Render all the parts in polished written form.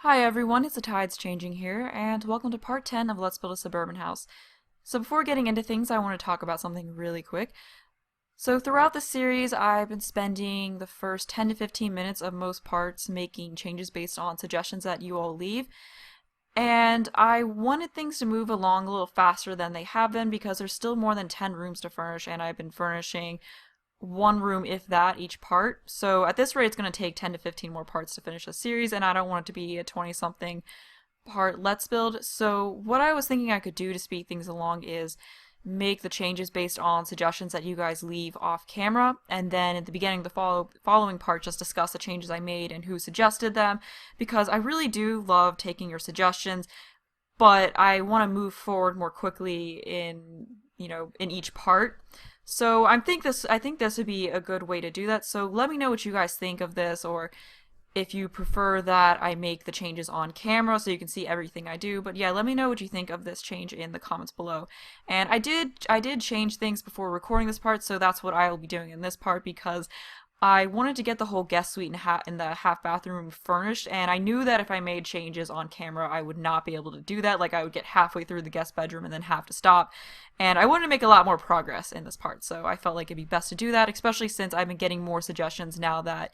Hi everyone, it's the Tides Changing here, and welcome to part 10 of Let's Build a Suburban House. So before getting into things, I want to talk about something really quick. So throughout the series, I've been spending the first 10 to 15 minutes of most parts making changes based on suggestions that you all leave. And I wanted things to move along a little faster than they have been because there's still more than 10 rooms to furnish, and I've been furnishing one room, if that, each part. So at this rate, it's going to take 10 to 15 more parts to finish the series, and I don't want it to be a 20 something part Let's Build. So what I was thinking I could do to speed things along is make the changes based on suggestions that you guys leave off camera, and then at the beginning of the following part just discuss the changes I made and who suggested them, because I really do love taking your suggestions, but I want to move forward more quickly in each part. So I think this would be a good way to do that. So let me know what you guys think of this, or if you prefer that I make the changes on camera so you can see everything I do. But yeah, let me know what you think of this change in the comments below. And I did change things before recording this part, so that's what I will be doing in this part, because I wanted to get the whole guest suite in the half bathroom furnished, and I knew that if I made changes on camera, I would not be able to do that. Like, I would get halfway through the guest bedroom and then have to stop. And I wanted to make a lot more progress in this part, so I felt like it'd be best to do that, especially since I've been getting more suggestions now that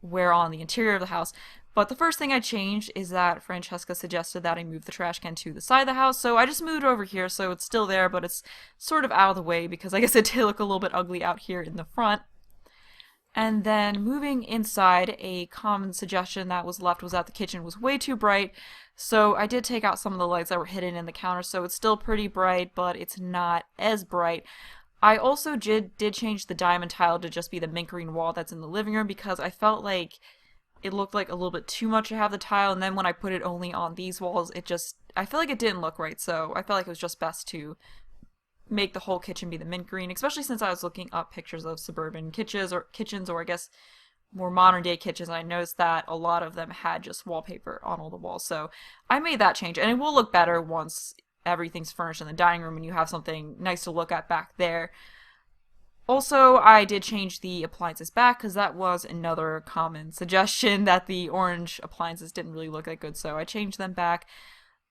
we're on the interior of the house. But the first thing I changed is that Francesca suggested that I move the trash can to the side of the house, so I just moved it over here, so it's still there, but it's sort of out of the way, because I guess it did look a little bit ugly out here in the front. And then moving inside, a common suggestion that was left was that the kitchen was way too bright. So I did take out some of the lights that were hidden in the counter, so it's still pretty bright, but it's not as bright. I also did change the diamond tile to just be the mint green wall that's in the living room, because I felt like it looked like a little bit too much to have the tile, and then when I put it only on these walls, I felt like it didn't look right, so I felt like it was just best to make the whole kitchen be the mint green, especially since I was looking up pictures of suburban kitchens, or I guess more modern day kitchens. I noticed that a lot of them had just wallpaper on all the walls, so I made that change, and it will look better once everything's furnished in the dining room and you have something nice to look at back there. Also, I did change the appliances back, because that was another common suggestion, that the orange appliances didn't really look that good, so I changed them back.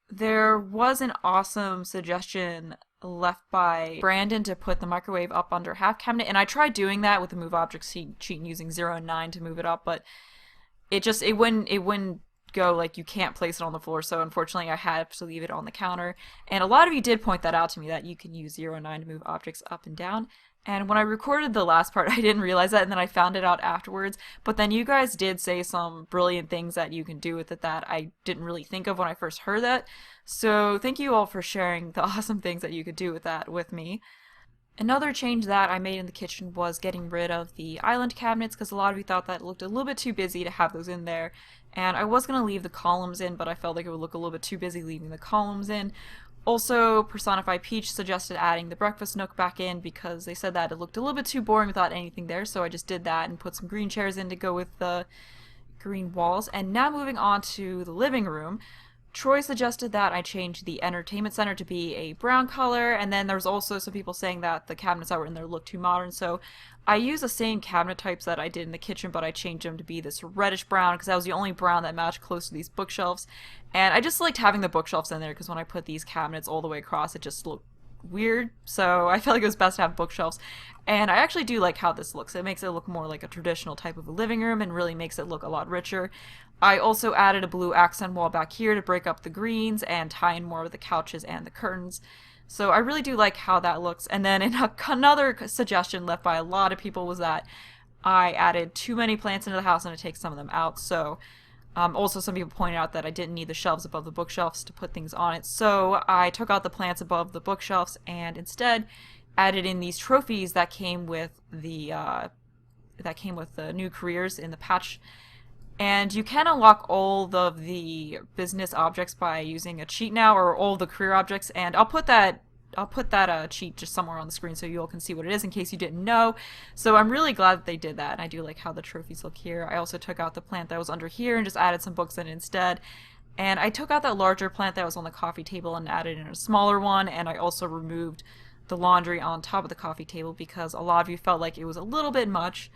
There was an awesome suggestion left by Brandon to put the microwave up under half cabinet, and I tried doing that with the move objects sheet and using 0 and 9 to move it up, but it wouldn't go, like, you can't place it on the floor, so unfortunately I had to leave it on the counter. And a lot of you did point that out to me, that you can use 0 and 9 to move objects up and down. And when I recorded the last part, I didn't realize that, and then I found it out afterwards. But then you guys did say some brilliant things that you can do with it that I didn't really think of when I first heard that. So thank you all for sharing the awesome things that you could do with that with me. Another change that I made in the kitchen was getting rid of the island cabinets, because a lot of you thought that it looked a little bit too busy to have those in there. And I was going to leave the columns in, but I felt like it would look a little bit too busy leaving the columns in. Also, Personified Peach suggested adding the breakfast nook back in, because they said that it looked a little bit too boring without anything there, so I just did that and put some green chairs in to go with the green walls. And now moving on to the living room, Troy suggested that I change the entertainment center to be a brown color, and then there's also some people saying that the cabinets that were in there look too modern, so I use the same cabinet types that I did in the kitchen, but I changed them to be this reddish brown, because that was the only brown that matched close to these bookshelves. And I just liked having the bookshelves in there, because when I put these cabinets all the way across, it just looked weird, so I felt like it was best to have bookshelves. And I actually do like how this looks. It makes it look more like a traditional type of a living room, and really makes it look a lot richer. I also added a blue accent wall back here to break up the greens and tie in more of the couches and the curtains. So I really do like how that looks. And then another suggestion left by a lot of people was that I added too many plants into the house and to take some of them out. So also some people pointed out that I didn't need the shelves above the bookshelves to put things on it. So I took out the plants above the bookshelves and instead added in these trophies that came with the new careers in the patch. And you can unlock all of the business objects by using a cheat now, or all the career objects, and I'll put that cheat just somewhere on the screen so you all can see what it is in case you didn't know. So I'm really glad that they did that, and I do like how the trophies look here. I also took out the plant that was under here and just added some books in instead. And I took out that larger plant that was on the coffee table and added in a smaller one, and I also removed the laundry on top of the coffee table because a lot of you felt like it was a little bit much.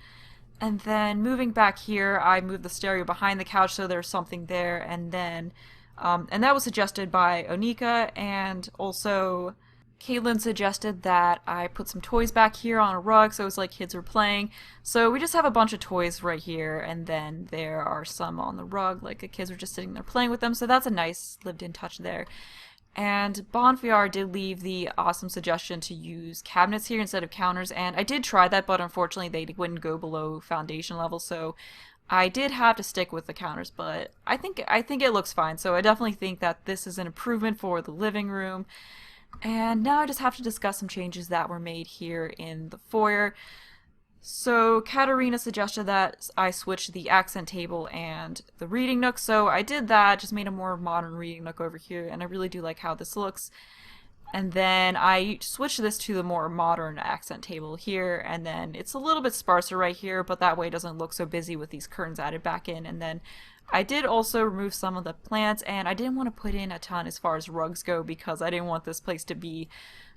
And then moving back here, I moved the stereo behind the couch so there's something there. And then, and that was suggested by Onika, and also Caitlin suggested that I put some toys back here on a rug so it's like kids were playing. So we just have a bunch of toys right here, and then there are some on the rug, like the kids were just sitting there playing with them. So that's a nice lived-in touch there. And Bonfiar did leave the awesome suggestion to use cabinets here instead of counters, and I did try that, but unfortunately they wouldn't go below foundation level, so I did have to stick with the counters, but I think it looks fine, so I definitely think that this is an improvement for the living room. And now I just have to discuss some changes that were made here in the foyer. So Katarina suggested that I switch the accent table and the reading nook, so I did that, just made a more modern reading nook over here, and I really do like how this looks. And then I switched this to the more modern accent table here, and then it's a little bit sparser right here, but that way it doesn't look so busy with these curtains added back in. And then I did also remove some of the plants, and I didn't want to put in a ton as far as rugs go because I didn't want this place to be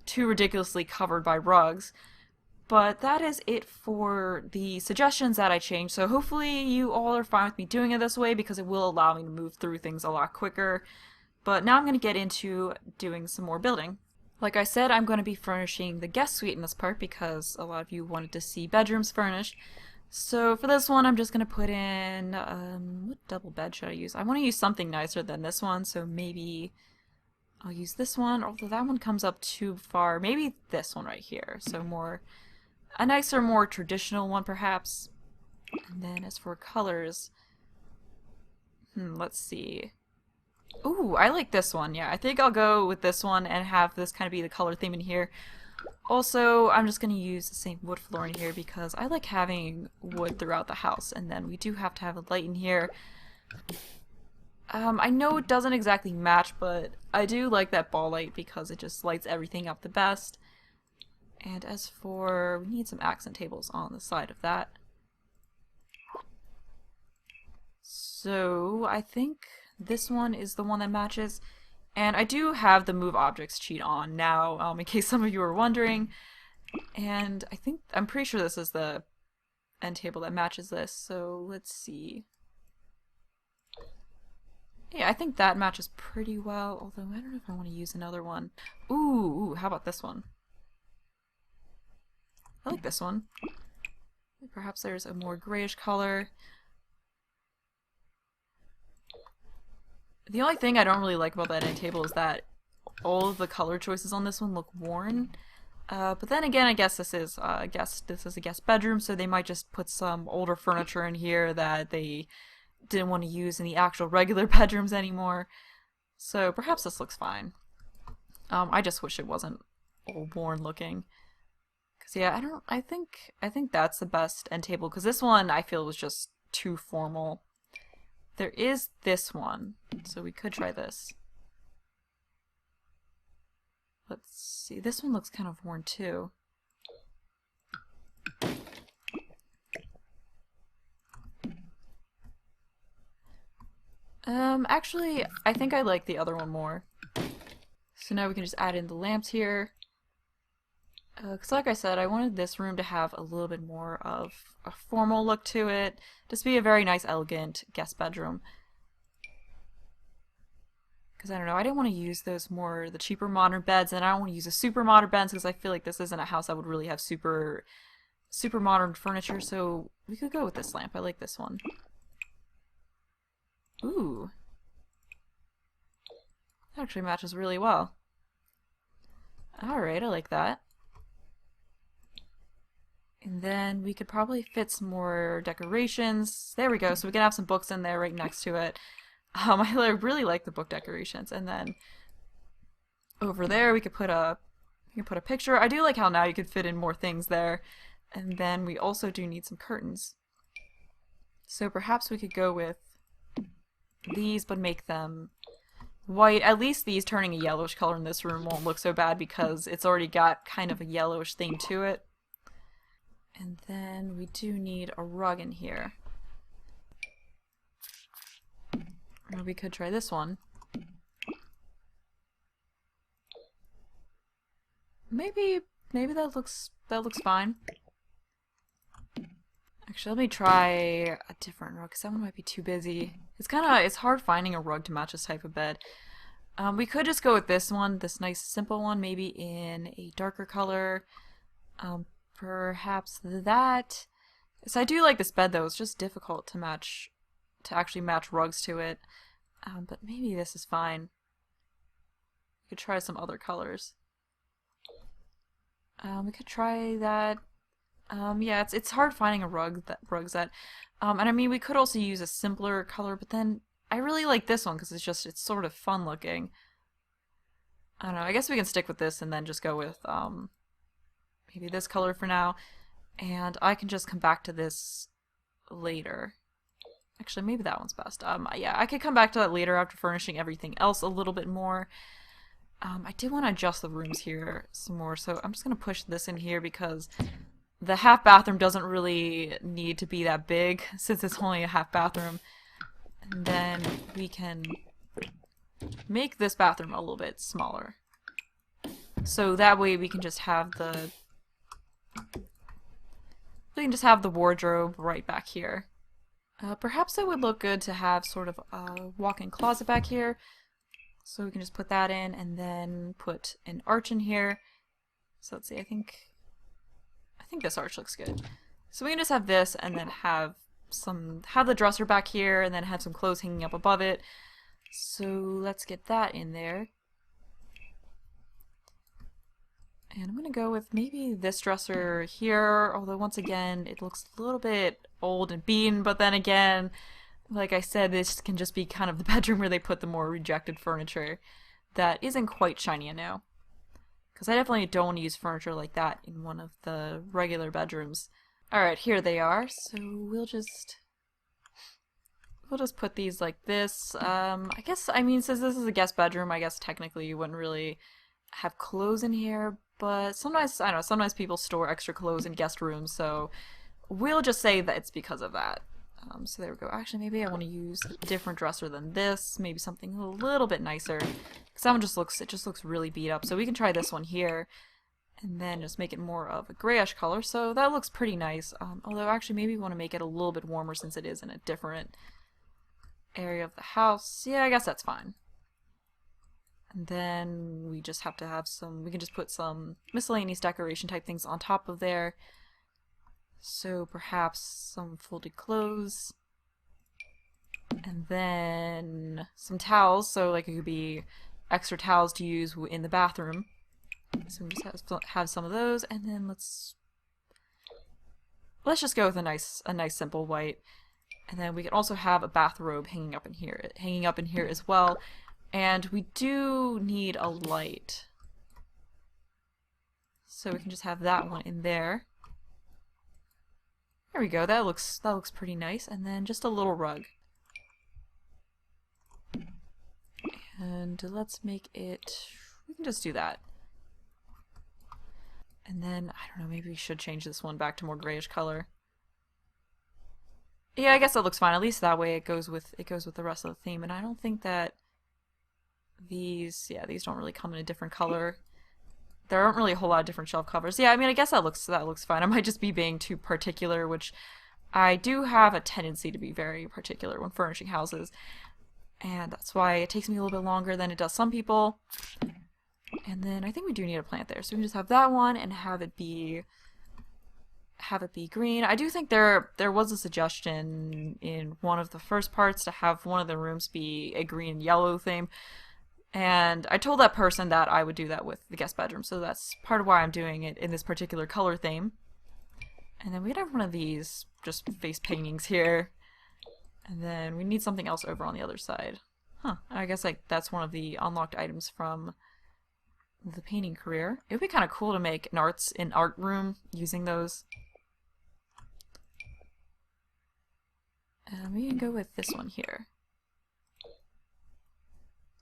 too ridiculously covered by rugs. But that is it for the suggestions that I changed. So hopefully you all are fine with me doing it this way because it will allow me to move through things a lot quicker. But now I'm going to get into doing some more building. Like I said, I'm going to be furnishing the guest suite in this part because a lot of you wanted to see bedrooms furnished. So for this one, I'm just going to put in, what double bed should I use? I want to use something nicer than this one, so maybe I'll use this one, although that one comes up too far. Maybe this one right here, so more, a nicer, more traditional one perhaps. And then as for colors, let's see. Ooh, I like this one. Yeah, I think I'll go with this one and have this kind of be the color theme in here. Also, I'm just going to use the same wood flooring here because I like having wood throughout the house. And then we do have to have a light in here. I know it doesn't exactly match, but I do like that ball light because it just lights everything up the best. And as for, we need some accent tables on the side of that. So I think this one is the one that matches. And I do have the move objects cheat on now, in case some of you are wondering. And I'm pretty sure this is the end table that matches this. So let's see. Yeah, I think that matches pretty well, although I don't know if I want to use another one. Ooh, how about this one? I like this one. Perhaps there's a more grayish color. The only thing I don't really like about that end table is that all of the color choices on this one look worn. But then again, I guess this is a guest bedroom, so they might just put some older furniture in here that they didn't want to use in the actual regular bedrooms anymore. So perhaps this looks fine. I just wish it wasn't all worn looking. Cause yeah, I think that's the best end table, because this one I feel was just too formal. There is this one, so we could try this. Let's see, this one looks kind of worn too. Actually, I think I like the other one more. So now we can just add in the lamps here. Because like I said, I wanted this room to have a little bit more of a formal look to it. Just be a very nice, elegant guest bedroom. Because I don't know, I didn't want to use the cheaper modern beds, and I don't want to use the super modern beds because I feel like this isn't a house that would really have super modern furniture, so we could go with this lamp. I like this one. Ooh. That actually matches really well. Alright, I like that. And then we could probably fit some more decorations. There we go, so we can have some books in there right next to it. I really like the book decorations. And then over there we could put a picture. I do like how now you could fit in more things there. And then we also do need some curtains. So perhaps we could go with these, but make them white. At least these turning a yellowish color in this room won't look so bad because it's already got kind of a yellowish theme to it. And then we do need a rug in here. Or we could try this one. Maybe that looks fine. Actually, let me try a different rug because that one might be too busy. It's hard finding a rug to match this type of bed. We could just go with this one, this nice simple one, maybe in a darker color. Perhaps that. So I do like this bed though. It's just difficult to match, to actually match rugs to it. But maybe this is fine. We could try some other colors. We could try that. Yeah, it's hard finding a rugs that. And I mean, we could also use a simpler color, but then I really like this one because it's sort of fun looking. I don't know. I guess we can stick with this and then just go with maybe this color for now, and I can just come back to this later. Actually, maybe that one's best. Yeah, I could come back to that later after furnishing everything else a little bit more. I did want to adjust the rooms here some more, so I'm just gonna push this in here because the half bathroom doesn't really need to be that big since it's only a half bathroom. And then we can make this bathroom a little bit smaller. So that way we can just have the wardrobe right back here. Perhaps it would look good to have sort of a walk-in closet back here. So we can just put that in and then put an arch in here. So let's see, I think this arch looks good. So we can just have this and then have the dresser back here and then have some clothes hanging up above it. So let's get that in there. And I'm gonna go with maybe this dresser here, although once again it looks a little bit old and beaten, but then again, like I said, this can just be kind of the bedroom where they put the more rejected furniture that isn't quite shiny enough. Because I definitely don't want to use furniture like that in one of the regular bedrooms. Alright, here they are, so we'll just put these like this. I guess, I mean, since this is a guest bedroom, I guess technically you wouldn't really have clothes in here, but sometimes, I don't know, sometimes people store extra clothes in guest rooms, so we'll just say that it's because of that. So there we go. Actually, maybe I want to use a different dresser than this, maybe something a little bit nicer, because that one just looks really beat up. So we can try this one here, and then just make it more of a grayish color, so that looks pretty nice. Although actually maybe we want to make it a little bit warmer since it is in a different area of the house. Yeah, I guess that's fine. And then we just have to have we can just put some miscellaneous decoration type things on top of there. So perhaps some folded clothes. And then some towels, so like it could be extra towels to use in the bathroom. So we just have some of those, and then let's just go with a nice simple white. And then we can also have a bathrobe hanging up in here as well. And we do need a light. So we can just have that one in there. There we go. That looks pretty nice. And then just a little rug. And let's make it, we can just do that. And then, I don't know, maybe we should change this one back to more grayish color. Yeah, I guess that looks fine. At least that way it goes with the rest of the theme. And I don't think that these don't really come in a different color. There aren't really a whole lot of different shelf covers. Yeah, I mean, I guess that looks fine. I might just be being too particular, which I do have a tendency to be very particular when furnishing houses. And that's why it takes me a little bit longer than it does some people. And then I think we do need a plant there. So we can just have that one and have it be green. I do think there was a suggestion in one of the first parts to have one of the rooms be a green and yellow theme. And I told that person that I would do that with the guest bedroom, so that's part of why I'm doing it in this particular color theme. And then we'd have one of these just face paintings here. And then we need something else over on the other side. Huh, I guess like that's one of the unlocked items from the painting career. It would be kind of cool to make an art room using those. And we can go with this one here.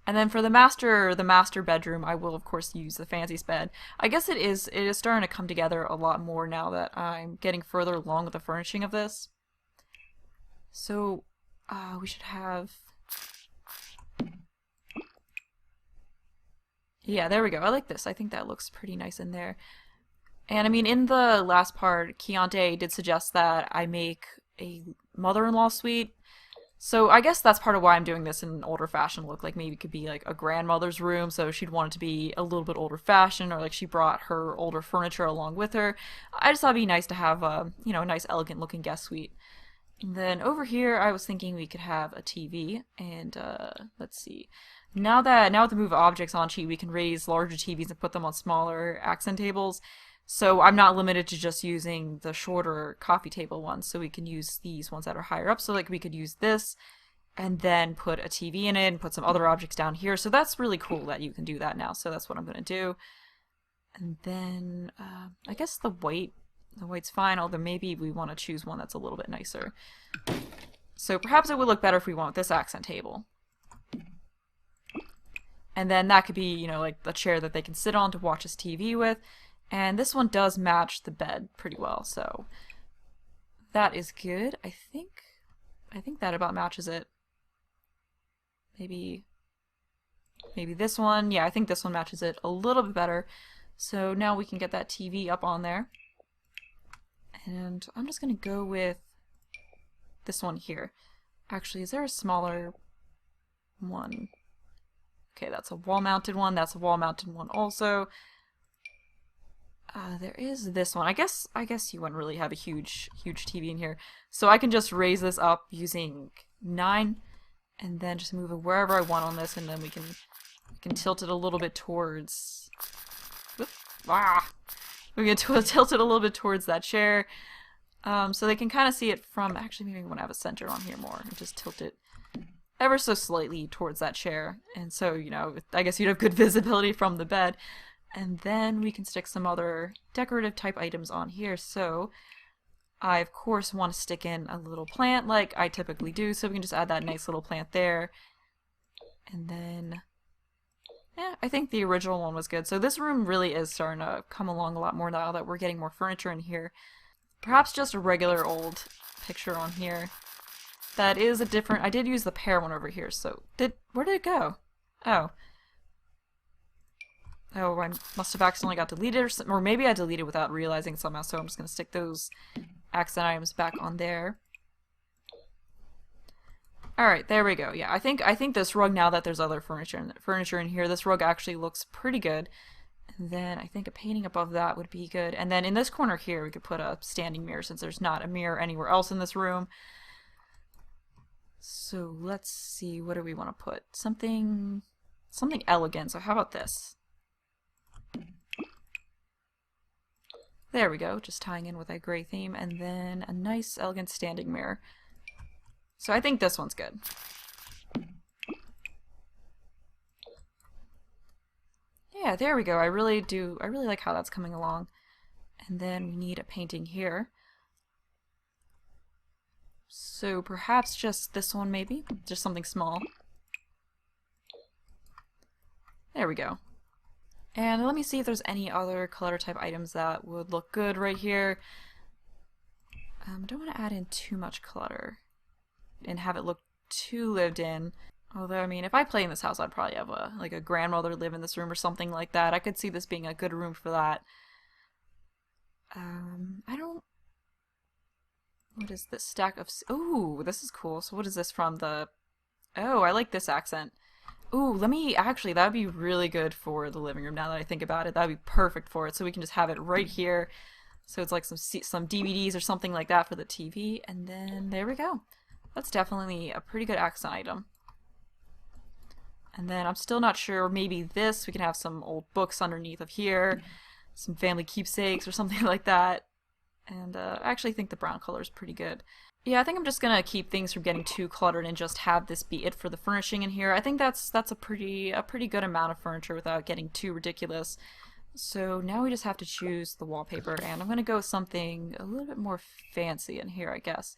And then for the master bedroom, I will of course use the fanciest bed. I guess it is starting to come together a lot more now that I'm getting further along with the furnishing of this. So we should have, yeah, there we go. I like this. I think that looks pretty nice in there. And I mean, in the last part, Keontae did suggest that I make a mother-in-law suite. So I guess that's part of why I'm doing this in an older fashioned look. Like maybe it could be like a grandmother's room, so she'd want it to be a little bit older fashioned, or like she brought her older furniture along with her. I just thought it'd be nice to have a, you know, a nice elegant looking guest suite. And then over here, I was thinking we could have a TV, and let's see. Now with the move objects on sheet, we can raise larger TVs and put them on smaller accent tables. So I'm not limited to just using the shorter coffee table ones. So we can use these ones that are higher up. So like we could use this and then put a TV in it and put some other objects down here. So that's really cool that you can do that now. So that's what I'm going to do. And then I guess the white's fine, although maybe we want to choose one that's a little bit nicer. So perhaps it would look better if we went with this accent table. And then that could be, you know, like the chair that they can sit on to watch this TV with. And this one does match the bed pretty well, so that is good. I think that about matches it. Maybe this one. Yeah, I think this one matches it a little bit better. So now we can get that TV up on there. And I'm just going to go with this one here. Actually, is there a smaller one? Okay, that's a wall-mounted one. That's a wall-mounted one also. There is this one. I guess you wouldn't really have a huge TV in here. So I can just raise this up using 9 and then just move it wherever I want on this, and then we can tilt it a little bit towards we can tilt it a little bit towards that chair. So they can kind of see it from, actually maybe we want to have a center on here more and just tilt it ever so slightly towards that chair. And so, you know, I guess you'd have good visibility from the bed. And then we can stick some other decorative type items on here. So I, of course, want to stick in a little plant like I typically do. So we can just add that nice little plant there. And then, yeah, I think the original one was good. So this room really is starting to come along a lot more now that we're getting more furniture in here. Perhaps just a regular old picture on here. That is a different, I did use the pear one over here. So where did it go? Oh, I must have accidentally got deleted, or maybe I deleted without realizing somehow, so I'm just going to stick those accent items back on there. Alright, there we go. Yeah, I think this rug, now that there's other furniture in here, this rug actually looks pretty good. And then I think a painting above that would be good. And then in this corner here, we could put a standing mirror, since there's not a mirror anywhere else in this room. So let's see, what do we want to put? Something elegant. So how about this? There we go, just tying in with that gray theme, and then a nice, elegant standing mirror. So I think this one's good. Yeah, there we go. I really like how that's coming along. And then we need a painting here. So perhaps just this one, maybe? Just something small. There we go. And let me see if there's any other color type items that would look good right here. I don't want to add in too much clutter and have it look too lived in. Although, I mean, if I play in this house, I'd probably have a grandmother live in this room or something like that. I could see this being a good room for that. What is this stack of... Ooh, this is cool. So what is this from the... Oh, I like this accent. Ooh, actually, that would be really good for the living room now that I think about it. That would be perfect for it. So we can just have it right here. So it's like some DVDs or something like that for the TV. And then there we go. That's definitely a pretty good accent item. And then I'm still not sure, maybe this, we can have some old books underneath of here. Some family keepsakes or something like that. And I actually think the brown color is pretty good. Yeah, I think I'm just gonna keep things from getting too cluttered and just have this be it for the furnishing in here. I think that's a pretty good amount of furniture without getting too ridiculous. So now we just have to choose the wallpaper, and I'm gonna go with something a little bit more fancy in here, I guess.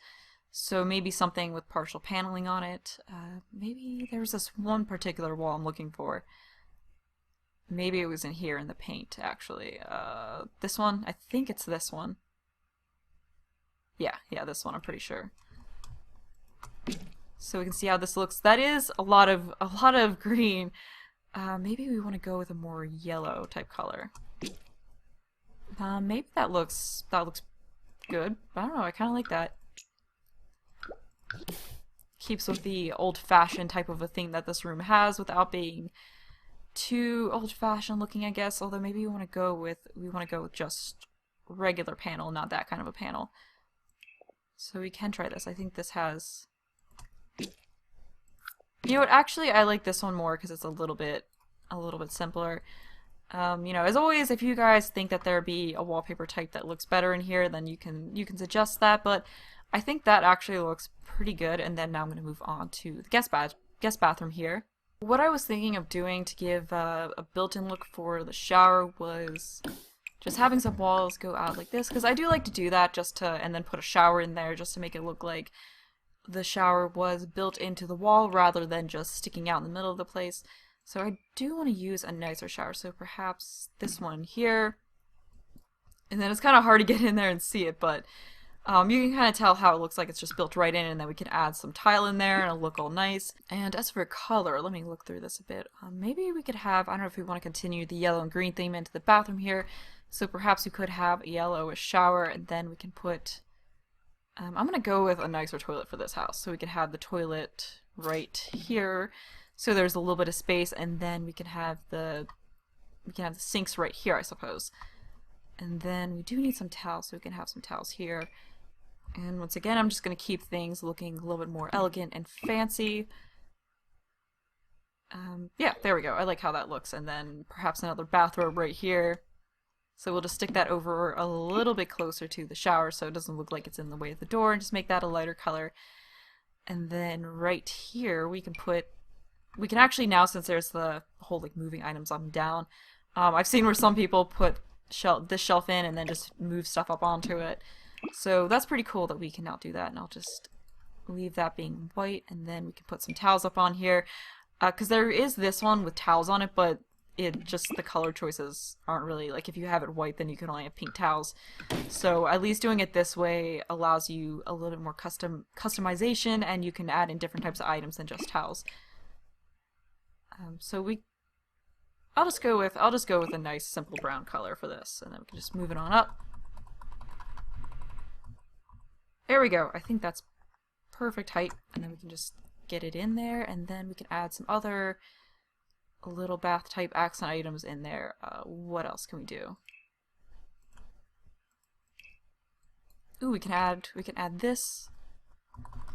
So maybe something with partial paneling on it. Maybe there's this one particular wall I'm looking for. Maybe it was in here in the paint, actually. This one? I think it's this one. Yeah, this one, I'm pretty sure. So we can see how this looks. That is a lot of green. Maybe we want to go with a more yellow type color. Maybe that looks good. I don't know, I kind of like that. Keeps with the old-fashioned type of a thing that this room has without being too old-fashioned looking, I guess. Although maybe we want to go with just regular panel, not that kind of a panel. So we can try this. I think this has. You know what? Actually, I like this one more because it's a little bit simpler. As always, if you guys think that there be a wallpaper type that looks better in here, then you can suggest that. But I think that actually looks pretty good. And then now I'm going to move on to the guest bathroom here. What I was thinking of doing to give a built-in look for the shower was just having some walls go out like this, because I do like to do that and then put a shower in there just to make it look like the shower was built into the wall rather than just sticking out in the middle of the place. So I do want to use a nicer shower, so perhaps this one here. And then it's kind of hard to get in there and see it, but you can kind of tell how it looks like it's just built right in, and then we can add some tile in there and it'll look all nice. And as for color, let me look through this a bit. Maybe we could have, I don't know if we want to continue the yellow and green theme into the bathroom here, so perhaps we could have a yellowish shower, and then we can put, I'm going to go with a nicer toilet for this house. So we could have the toilet right here, so there's a little bit of space, and then we can have the sinks right here, I suppose. And then we do need some towels, so we can have some towels here. And once again, I'm just going to keep things looking a little bit more elegant and fancy. Yeah, there we go. I like how that looks. And then perhaps another bathrobe right here. So we'll just stick that over a little bit closer to the shower so it doesn't look like it's in the way of the door, and just make that a lighter color. And then right here we can actually now, since there's the whole like moving items up and down, I've seen where some people put this shelf in and then just move stuff up onto it. So that's pretty cool that we can now do that, and I'll just leave that being white, and then we can put some towels up on here. Because there is this one with towels on it, but the color choices aren't really, like if you have it white then you can only have pink towels. So at least doing it this way allows you a little bit more customization, and you can add in different types of items than just towels. I'll just go with a nice simple brown color for this, and then we can just move it on up. There we go. I think that's perfect height, and then we can just get it in there, and then we can add some other little bath type accent items in there. What else can we do? Ooh, we can add this.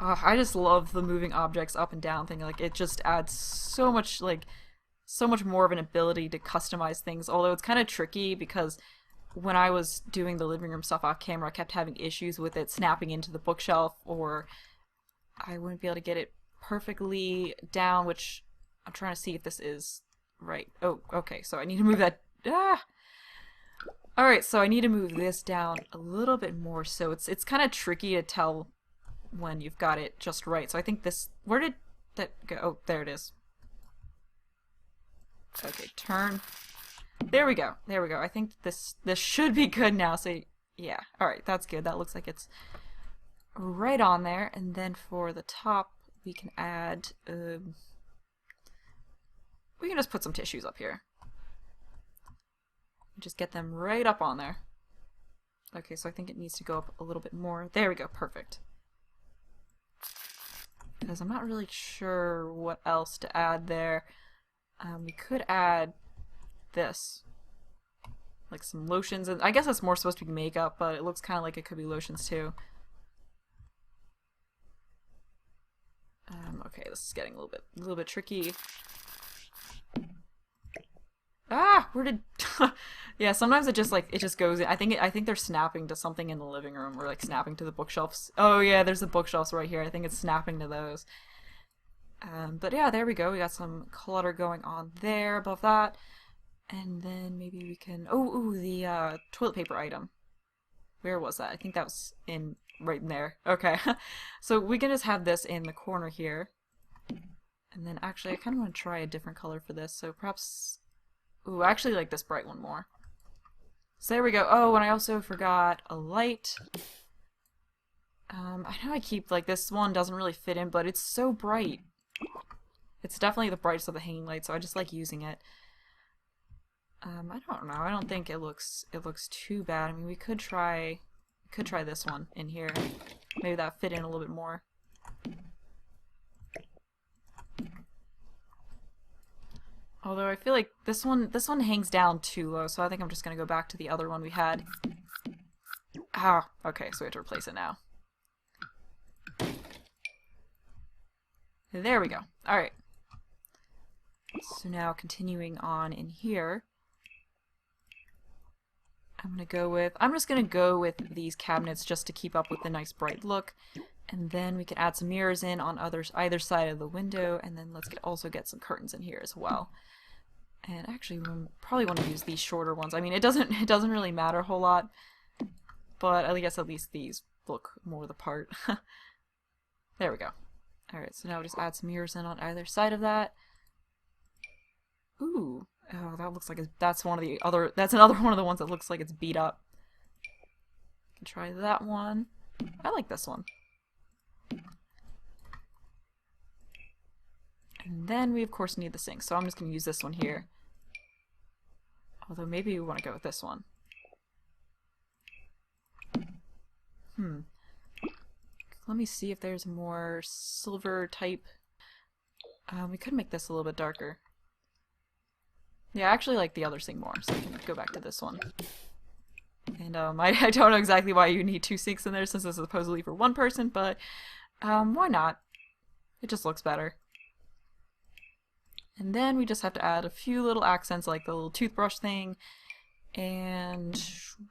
I just love the moving objects up and down thing. Like, it just adds so much more of an ability to customize things, although it's kind of tricky because when I was doing the living room stuff off camera, I kept having issues with it snapping into the bookshelf, or I wouldn't be able to get it perfectly down, which I'm trying to see if this is right. Oh, okay, so I need to move that. Alright, so I need to move this down a little bit more, so it's kind of tricky to tell when you've got it just right. So I think this, where did that go? Oh, there it is. Okay, turn. There we go. There we go. I think this should be good now. So yeah. Alright, that's good. That looks like it's right on there. And then for the top, we can add, we can just put some tissues up here. Just get them right up on there. Okay, so I think it needs to go up a little bit more. There we go. Perfect. Because I'm not really sure what else to add there. We could add this, like some lotions, and I guess it's more supposed to be makeup, but it looks kind of like it could be lotions too. Okay, this is getting a little bit tricky. Where did? Yeah, sometimes it just goes in. I think they're snapping to something in the living room, or like snapping to the bookshelves. Oh yeah, there's the bookshelves right here. I think it's snapping to those. But yeah, there we go. We got some clutter going on there above that. And then maybe we can... the toilet paper item. Where was that? I think that was right in there. Okay. So we can just have this in the corner here. And then actually, I kind of want to try a different color for this. So perhaps... Ooh, I actually like this bright one more. So there we go. Oh, and I also forgot a light. I know I keep... Like, this one doesn't really fit in, but it's so bright. It's definitely the brightest of the hanging lights, so I just like using it. I don't know. I don't think it looks too bad. I mean, we could try this one in here. Maybe that fit in a little bit more. Although I feel like this one hangs down too low, so I think I'm just gonna go back to the other one we had. Ah, okay, so we have to replace it now. There we go. Alright. So now continuing on in here, I'm just gonna go with these cabinets just to keep up with the nice bright look. And then we can add some mirrors in on either side of the window, and then let's also get some curtains in here as well. And actually, we probably want to use these shorter ones. I mean, it doesn't really matter a whole lot, but I guess at least these look more the part. There we go. All right, so now we just add some mirrors in on either side of that. Ooh, oh, that looks like that's another one of the ones that looks like it's beat up. Can try that one. I like this one. And then we of course need the sink, so I'm just going to use this one here. Although maybe we want to go with this one. Let me see if there's more silver type. We could make this a little bit darker. Yeah, I actually like the other sink more, so we can go back to this one. And I don't know exactly why you need two sinks in there since this is supposedly for one person, but why not? It just looks better. And then we just have to add a few little accents like the little toothbrush thing. And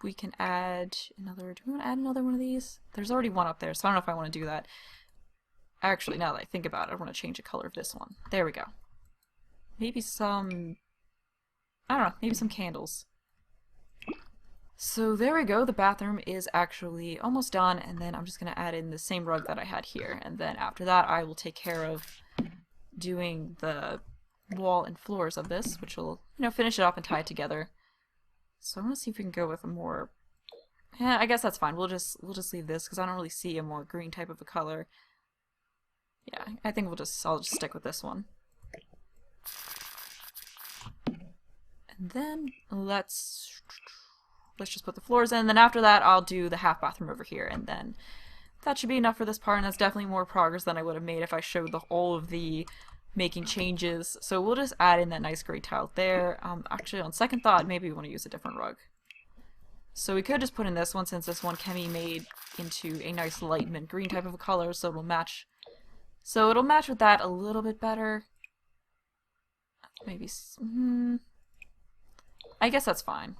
we can add another... Do we want to add another one of these? There's already one up there, so I don't know if I want to do that. Actually, now that I think about it, I want to change the color of this one. There we go. Maybe some... I don't know, maybe some candles. So there we go, the bathroom is actually almost done, and then I'm just going to add in the same rug that I had here. And then after that, I will take care of doing the wall and floors of this, which will, finish it up and tie it together. So I want to see if we can go with a more... Yeah, I guess that's fine. We'll just leave this because I don't really see a more green type of a color. Yeah, I think I'll just stick with this one. And then let's just put the floors in. And then after that, I'll do the half bathroom over here, and then that should be enough for this part. And that's definitely more progress than I would have made if I showed all of the making changes. So we'll just add in that nice gray tile there. Actually, on second thought, maybe we want to use a different rug. So we could just put in this one, since this one can be made into a nice light mint green type of a color, so it'll match. So it'll match with that a little bit better. Maybe. I guess that's fine.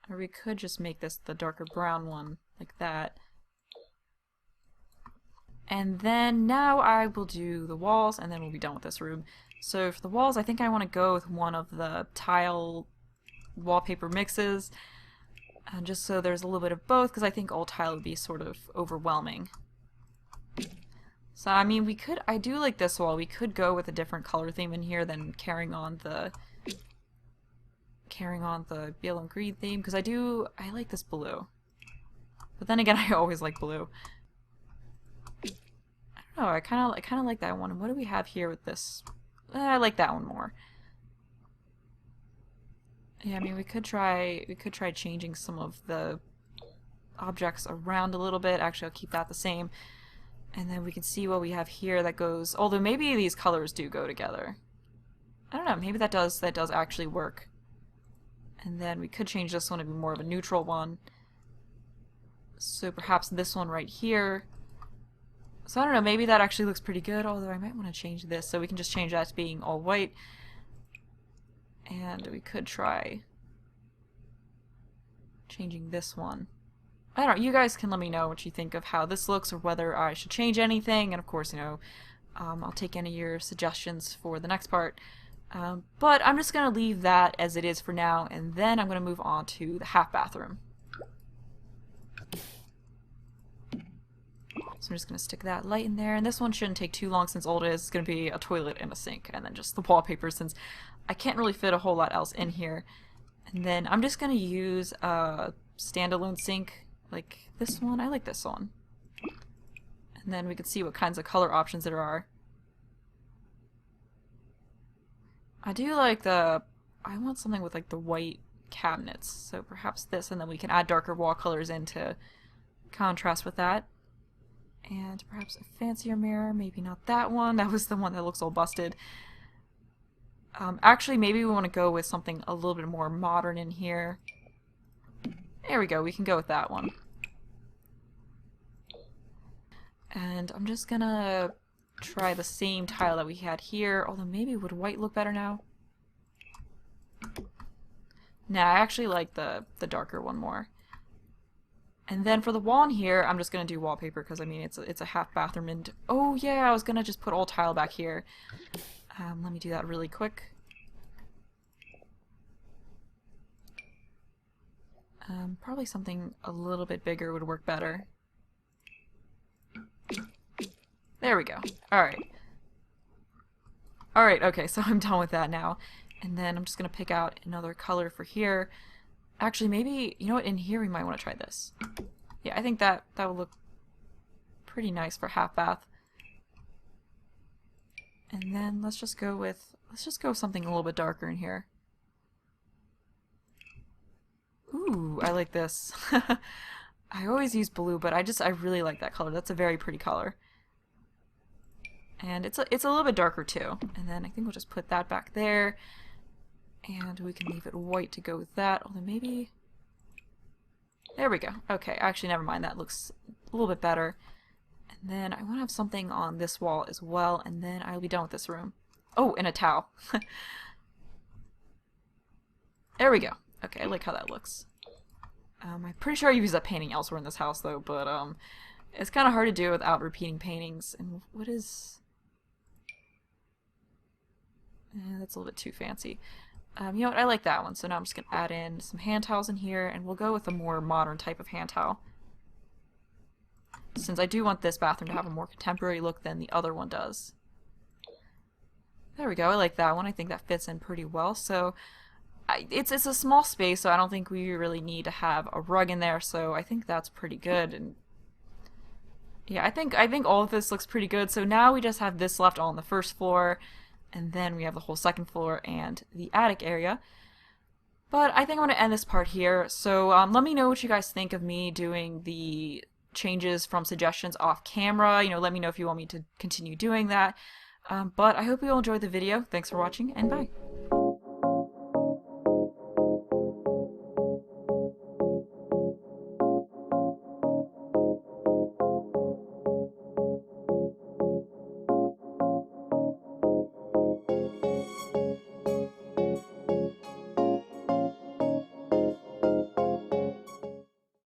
Or we could just make this the darker brown one, like that. And then now I will do the walls, and then we'll be done with this room. So for the walls, I think I want to go with one of the tile wallpaper mixes, just so there's a little bit of both, because I think all tile would be sort of overwhelming. So I mean, I do like this wall. We could go with a different color theme in here than carrying on the yellow and green theme, because I like this blue. But then again, I always like blue. I don't know, I kind of like that one. And what do we have here with this? I like that one more. Yeah, I mean, we could try changing some of the objects around a little bit. Actually, I'll keep that the same. And then we can see what we have here that goes, although maybe these colors do go together. I don't know, maybe that does actually work. And then we could change this one to be more of a neutral one. So perhaps this one right here. So I don't know, maybe that actually looks pretty good, although I might want to change this, so we can just change that to being all white. And we could try changing this one. I don't know, you guys can let me know what you think of how this looks, or whether I should change anything, and of course, I'll take any of your suggestions for the next part. But I'm just going to leave that as it is for now, and then I'm going to move on to the half bathroom. So I'm just going to stick that light in there, and this one shouldn't take too long since all it is. It's going to be a toilet and a sink, and then just the wallpaper, since I can't really fit a whole lot else in here. And then I'm just going to use a standalone sink, like this one. I like this one. And then we can see what kinds of color options there are. I do like the... I want something with like the white cabinets, so perhaps this, and then we can add darker wall colors in to contrast with that. And perhaps a fancier mirror, maybe not that one. That was the one that looks all busted. Actually, maybe we want to go with something a little bit more modern in here. There we go, we can go with that one. And I'm just gonna try the same tile that we had here, although maybe would white look better now? Nah, I actually like the darker one more. And then for the wall in here, I'm just gonna do wallpaper because I mean it's a half bathroom. And oh yeah, I was gonna just put all tile back here. Let me do that really quick. Probably something a little bit bigger would work better. There we go. Alright. Alright, okay, so I'm done with that now. And then I'm just gonna pick out another color for here. Actually, maybe, you know what, in here we might want to try this. Yeah, I think that would look pretty nice for half bath. And then let's just go with something a little bit darker in here. Ooh, I like this. I always use blue, but I really like that color. That's a very pretty color. And it's a little bit darker too. And then I think we'll just put that back there. And we can leave it white to go with that. Although maybe... There we go. Okay, actually never mind. That looks a little bit better. And then I want to have something on this wall as well. And then I'll be done with this room. Oh, and a towel. There we go. Okay, I like how that looks. I'm pretty sure I used that painting elsewhere in this house though, but it's kind of hard to do without repeating paintings. And what is... that's a little bit too fancy. You know what, I like that one, so now I'm just going to add in some hand towels in here, and we'll go with a more modern type of hand towel. Since I do want this bathroom to have a more contemporary look than the other one does. There we go, I like that one. I think that fits in pretty well, so... It's a small space, so I don't think we really need to have a rug in there, so I think that's pretty good. And yeah, I think all of this looks pretty good, so now we just have this left on the first floor, and then we have the whole second floor and the attic area. But I think I'm going to end this part here, so let me know what you guys think of me doing the changes from suggestions off camera. You know, let me know if you want me to continue doing that. But I hope you all enjoyed the video. Thanks for watching, and bye!